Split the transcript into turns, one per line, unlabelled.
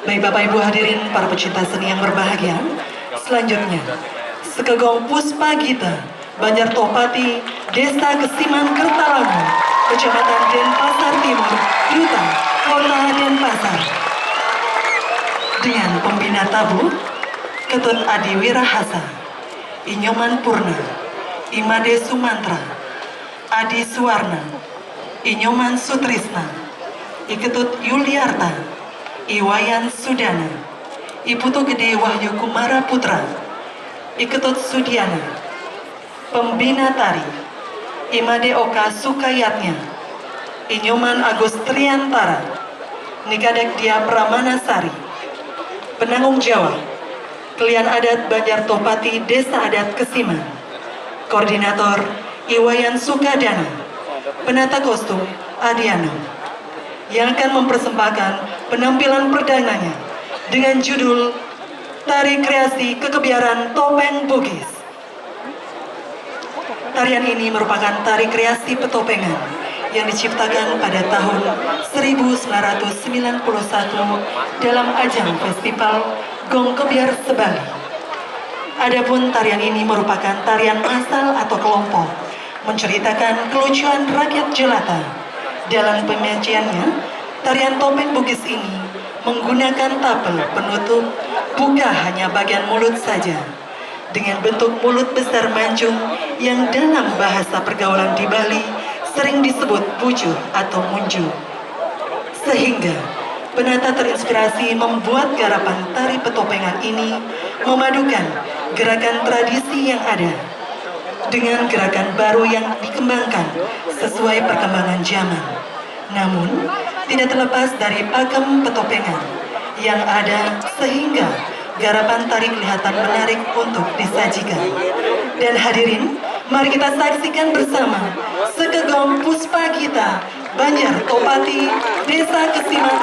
Baik Bapak Ibu hadirin para pecinta seni yang berbahagia, selanjutnya Sekegong Puspa Gita, Banjar Topati, Desa Kesiman Kertalangu, Kecamatan Denpasar Timur, Duta, Kota Denpasar. Dengan pembina tabu, Ketut Adi Wirahasa, Inyoman Purna, Imade Sumantra, Adi Suwarna, Inyoman Sutrisna, Iketut Yuliarta, Iwayan Sudana, Iputu Gede Wahyu Kumara Putra, Iketut Sudiana, Pembina Tari, Imade Oka Sukayatnya, Inyoman Agus Triantara, Nikadek Dia Pramana Sari, Penanggung Jawab, Klian Adat Banjar Topati Desa Adat Kesiman, Koordinator Iwayan Sukadana, Penata Kostum Adiano, yang akan mempersembahkan penampilan perdananya dengan judul Tari Kreasi Kekebiaran Topeng Bugis. Tarian ini merupakan tari kreasi petopengan yang diciptakan pada tahun 1991 dalam ajang Festival Gong Kebiar Sebali. Adapun tarian ini merupakan tarian asal atau kelompok, menceritakan kelucuan rakyat jelata. Dalam penyajiannya, tarian topeng Bugis ini menggunakan tapel penutup buka hanya bagian mulut saja, dengan bentuk mulut besar mancung yang dalam bahasa pergaulan di Bali sering disebut bujuh atau munju. Sehingga penata terinspirasi membuat garapan tari petopengan ini memadukan gerakan tradisi yang ada dengan gerakan baru yang dikembangkan sesuai perkembangan zaman. Namun, tidak terlepas dari pakem petopengan yang ada sehingga garapan tari kelihatan menarik untuk disajikan. Dan hadirin, mari kita saksikan bersama Sekegong Puspa Gita, Banjar Topati, Desa Kesiman